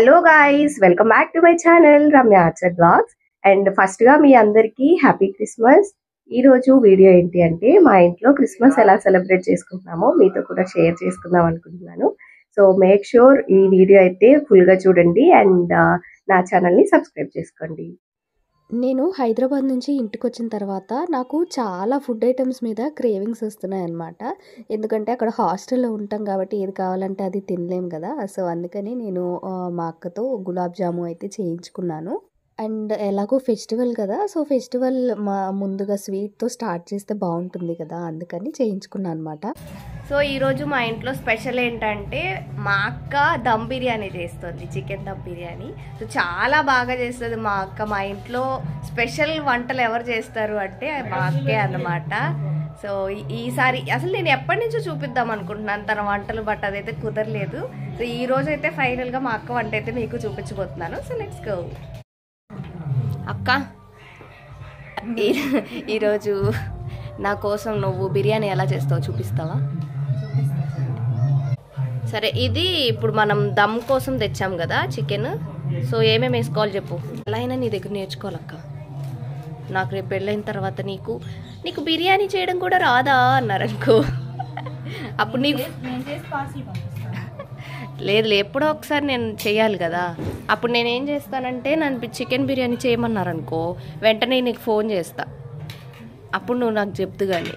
Hello guys, welcome back to my channel Ramya arts and blogs. And first గా మీ అందరికీ happy Christmas. ఈ రోజు వీడియో ఏంటి అంటే మా ఇంట్లో క్రిస్మస్ ఎలా సెలబ్రేట్ చేసుకుంటున్నామో మీతో కూడా షేర్ చేసుకుందాం అనుకుంటున్నాను. సో మేక్ ష్యూర్ ఈ వీడియో అయితే ఫుల్ గా చూడండి అండ్ నా ఛానల్ ని సబ్స్క్రైబ్ చేసుకోండి. నేను హైదరాబాద్ నుంచి ఇంటికొచ్చిన తర్వాత నాకు చాలా ఫుడ్ ఐటమ్స్ మీద క్రేవింగ్స్ వస్తున్నాయన్నమాట. ఎందుకంటే అక్కడ హాస్టల్లో ఉంటాం కాబట్టి ఏది కావాలంటే అది తినలేం కదా. సో అందుకని నేను మా అక్కతో గులాబ్ జాము అయితే చేయించుకున్నాను. అండ్ ఎలాగో ఫెస్టివల్ కదా, సో ఫెస్టివల్ ముందుగా స్వీట్తో స్టార్ట్ చేస్తే బాగుంటుంది కదా, అందుకని చేయించుకున్నాను అనమాట. సో ఈరోజు మా ఇంట్లో స్పెషల్ ఏంటంటే మా అక్క దమ్ బిర్యానీ చేస్తుంది, చికెన్ దమ్ బిర్యానీ. సో చాలా బాగా చేస్తుంది మా అక్క. మా ఇంట్లో స్పెషల్ వంటలు ఎవరు చేస్తారు అంటే మా అక్కే అన్నమాట. సో ఈసారి అసలు నేను ఎప్పటి నుంచో చూపిద్దాం అనుకుంటున్నాను తన వంటలు, బట్ అదైతే కుదరలేదు. సో ఈ రోజు అయితే ఫైనల్గా మా అక్క వంట అయితే మీకు చూపించబోతున్నాను. So let's go. అక్క, ఈరోజు నా కోసం నువ్వు బిర్యానీ ఎలా చేస్తావో చూపిస్తావా? సరే, ఇది ఇప్పుడు మనం దమ్ కోసం తెచ్చాం కదా చికెన్. సో ఏమేమి వేసుకోవాలి చెప్పు. ఎలా అయినా నీ దగ్గర నేర్చుకోవాలక్క. నాకు రేపు పెళ్ళైన తర్వాత నీకు బిర్యానీ చేయడం కూడా రాదా అన్నారనుకో, అప్పుడు నీకు లేదు ఎప్పుడో ఒకసారి నేను చేయాలి కదా. అప్పుడు నేనేం చేస్తానంటే నన్ను చికెన్ బిర్యానీ చేయమన్నారనుకో, వెంటనే నీకు ఫోన్ చేస్తా, అప్పుడు నువ్వు నాకు చెప్తు కానీ.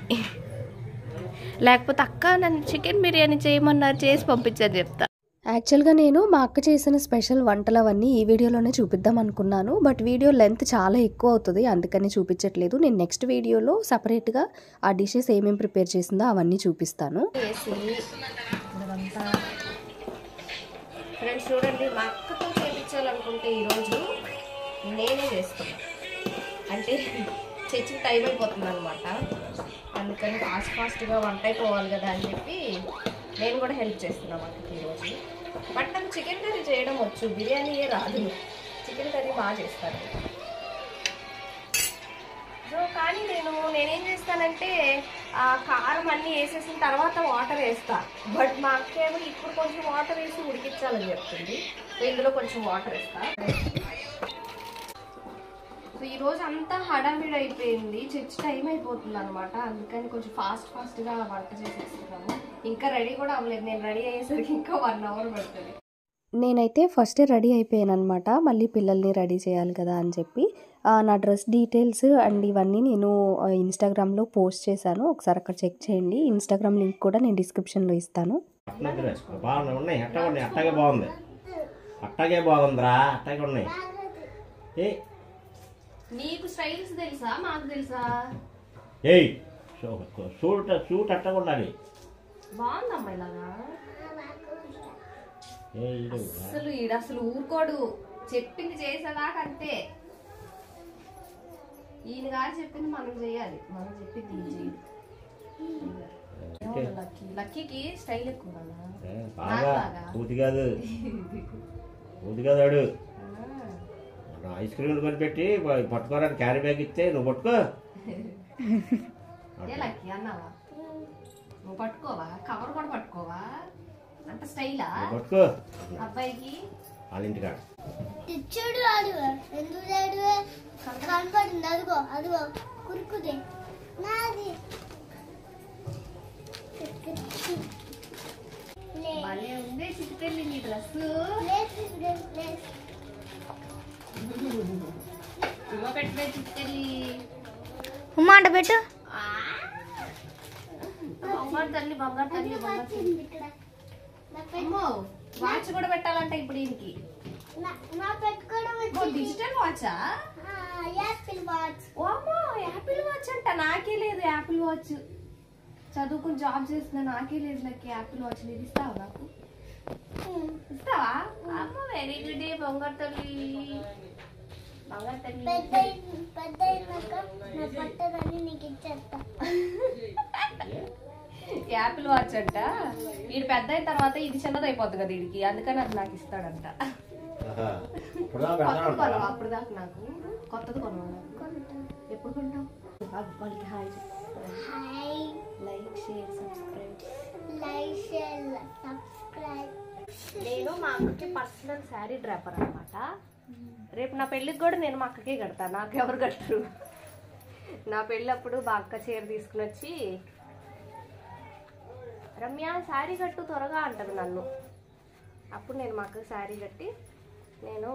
లేకపోతే అక్క నన్ను చికెన్ బిర్యానీ చేయమన్నారు, చేసి పంపించని చెప్తా. యాక్చువల్గా నేను మా అక్క చేసిన స్పెషల్ వంటలు అవన్నీ ఈ వీడియోలోనే చూపిద్దాం అనుకున్నాను, బట్ వీడియో లెంత్ చాలా ఎక్కువ అవుతుంది, అందుకని చూపించట్లేదు. నేను నెక్స్ట్ వీడియోలో సపరేట్గా ఆ డిషెస్ ఏమేమి ప్రిపేర్ చేసిందో అవన్నీ చూపిస్తాను. ఫ్రెండ్స్ చూడండి, మా అక్కతో చేయించాలనుకుంటే ఈరోజు నేనే చేస్తాను. అంటే చర్చికి టైం అయిపోతుంది అనమాట, అందుకని ఫాస్ట్గా వంట అయిపోవాలి కదా అని చెప్పి నేను కూడా హెల్ప్ చేస్తున్నాను అక్కకి ఈరోజు. బట్ నాకు చికెన్ కర్రీ చేయడం వచ్చు, బిర్యానీయే రాదు. చికెన్ కర్రీ బాగా చేస్తాను. సో కానీ నేనేం చేస్తానంటే ఆ కారం అన్నీ వేసేసిన తర్వాత వాటర్ వేస్తా. బట్ మా అక్కేమో ఇప్పుడు కొంచెం వాటర్ వేసి ఉడికించాలని చెప్తుంది. సో ఇందులో కొంచెం వాటర్ వేస్తా. సో ఈరోజు అంతా హడావిడి అయిపోయింది, చర్చ్ టైం అయిపోతుంది అనమాట, అందుకని కొంచెం ఫాస్ట్గా వంట చేసేస్తున్నాము. ఇంకా రెడీ కూడా అవ్వలేదు, నేను రెడీ అయ్యేసరికి ఇంకా 1 hour పడుతుంది. నేనైతే ఫస్టే రెడీ అయిపోయాను అనమాట, మళ్ళీ పిల్లల్ని రెడీ చేయాలి కదా అని చెప్పి. నా డ్రెస్ డీటెయిల్స్ అండ్ ఇవన్నీ నేను ఇన్స్టాగ్రామ్లో పోస్ట్ చేశాను, ఒకసారి అక్కడ చెక్ చేయండి. ఇన్స్టాగ్రామ్ లింక్ కూడా నేను డిస్క్రిప్షన్లో ఇస్తాను. నీకు స్టైల్స్ తెలుసా? మాకు తెలుసా? షూట్ అట్టగా ఉండాలి. బాగుందమ్మా ఇలాగా. అసలు ఊరుకోడు, చెప్పింది చేసేదాకా అంతే. ఈయన గారు చెప్పింది మనం చేయాలి, మనం చెప్పింది ఈయన చేయాలి. లక్కీకి స్టైల్ ఎక్కువ కాదు. ఐస్ క్రీమ్ కొనిపెట్టి పట్టుకోవడానికి క్యారీ బ్యాగ్ ఇస్తే నువ్వు పట్టుకో. లక్కీ అన్నావా? నువ్వు పట్టుకోవా? కవర్ కూడా పట్టుకోవా? అంత స్టైలా పట్టుకో అబ్బాయికి? వాళ్ళ ఇంటికాడ కనపడింది, అదిగో అదిగో కురుకుదే నాది. భలే ఉంది చిట్టుకెళ్ళి నీ డ్రెస్. పెట్టే చిట్టుకెళ్ళి ఉమ్మాట పెట్టు. బంగారు తల్లి బంగారు తల్లి అమ్మో, వాచ్ కూడా పెట్టాలంట ఇప్పుడు ఈయనకి. డిజిటల్ వాచా? Apple watch. ఓమ్మో, యాపిల్ వాచ్ అంట. నాకే లేదు యాపిల్ వాచ్, చదువుకుని జాబ్ చేస్తున్నా, నాకే లేదు లక్కి యాపిల్ వాచ్. నీది ఇస్తావా? నాకు ఇస్తావా? అమ్మ వెరీ గుడ్ బంగారు తల్లి. బంగారు తల్లి యాపిల్ వాచ్ అంట. వీడు పెద్ద అయిన తర్వాత ఇది చిన్నది అయిపోద్ది కదా వీడికి, అందుకని అది నాకు ఇస్తాడంట. అప్పుడు దాకా నాకు కొత్తది కొనవాలి. ఎప్పుడు కొంటావు? వాళ్ళకి హాయ్. Like share subscribe. నేను మా అక్కకి పర్సనల్ శారీ డ్రాపర్ అనమాట. రేపు నా పెళ్ళికి కూడా నేను మా అక్కకే కడతాను, నాకెవరు కట్టరు. నా పెళ్ళప్పుడు మా అక్క చీర తీసుకుని వచ్చి రమ్య శారీ కట్టు త్వరగా అంటది నన్ను. అప్పుడు నేను మా అక్కకి శారీ కట్టి నేను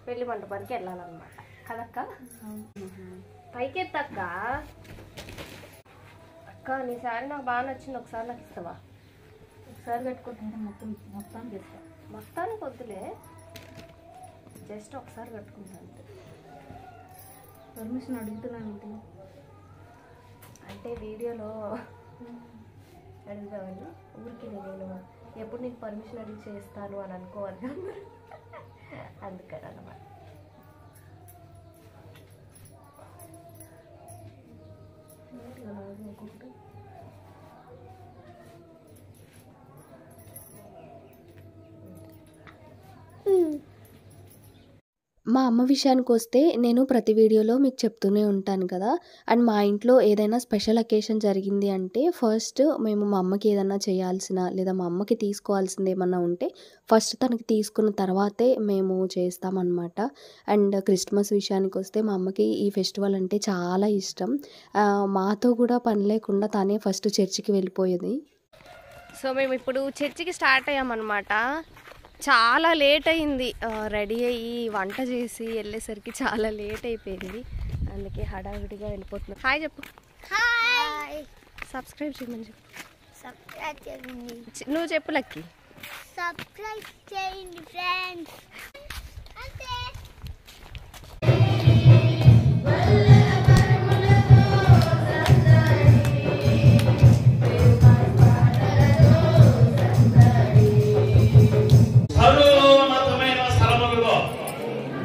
పెళ్లి మంటపానికి వెళ్ళాలన్నమాట కదక్క. పైకెత్తక్క. అక్క నీ శారీ నాకు బాగా నచ్చింది, ఒకసారి నాకు ఇస్తావా? ఒకసారి కట్టుకుంటాను. మొత్తానికి వద్దులే, జస్ట్ ఒకసారి కట్టుకుంటాను. పర్మిషన్ అడుగుతున్నాను అంటే వీడియోలో అడుగుదామని. ఊరికి నేను ఎప్పుడు నీకు పర్మిషన్ అడిగి చేస్తాను అని అనుకోవద్దు, అందుకని అన్నమాట. మా అమ్మ విషయానికి వస్తే నేను ప్రతి వీడియోలో మీకు చెప్తూనే ఉంటాను కదా. అండ్ మా ఇంట్లో ఏదైనా స్పెషల్ అకేషన్ జరిగింది అంటే ఫస్ట్ మేము మా అమ్మకి ఏదైనా చేయాల్సిన లేదా మా అమ్మకి తీసుకోవాల్సింది ఏమన్నా ఉంటే ఫస్ట్ తనకి తీసుకున్న తర్వాతే మేము చేస్తామన్నమాట. అండ్ క్రిస్మస్ విషయానికి వస్తే మా అమ్మకి ఈ ఫెస్టివల్ అంటే చాలా ఇష్టం. మాతో కూడా పని లేకుండా తానే ఫస్ట్ చర్చికి వెళ్ళిపోయేది. సో మేము ఇప్పుడు చర్చికి స్టార్ట్ అయ్యామన్నమాట. చాలా లేట్ అయింది, రెడీ అయ్యి వంట చేసి వెళ్ళేసరికి చాలా లేట్ అయిపోయింది. అందుకే హడావిడిగా వెళ్ళిపోతున్నాం. హాయ్ చెప్పు. హాయ్. సబ్స్క్రైబ్ చేయమని చెప్పు. సబ్స్క్రైబ్ చేయండి. నువ్వు చెప్పు లక్కీ. సబ్స్క్రైబ్ చేయండి ఫ్రెండ్స్. అంతే.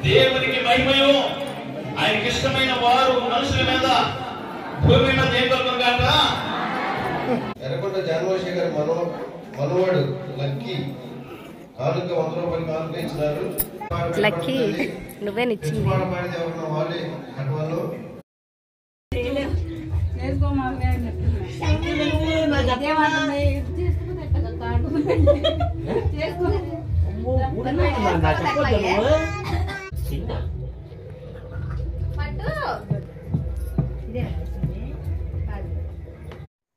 దేవునికి మహిమయు ఆయనకి ఇష్టమైన వారు మనుషుల మీద భూమి మీద చేయగలుగుతారు కాక. ఎర్రగొండ జానవశి గారి మనవాడు లక్కీ కానుక 100 రూపాయలు కానుక ఇచ్చినారు. లక్కీ నువ్వే నిచ్చింది. పాడితే ఎవరన్నా వాళ్ళే అటువల్లో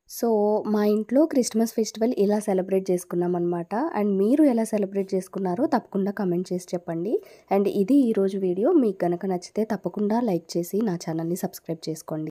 సో మా ఇంట్లో క్రిస్మస్ ఫెస్టివల్ ఇలా సెలబ్రేట్ చేసుకున్నాం అనమాట. అండ్ మీరు ఎలా సెలబ్రేట్ చేసుకున్నారో తప్పకుండా కమెంట్ చేసి చెప్పండి. అండ్ ఇది ఈరోజు వీడియో. మీకు కనుక నచ్చితే తప్పకుండా లైక్ చేసి నా ఛానల్ని సబ్స్క్రైబ్ చేసుకోండి.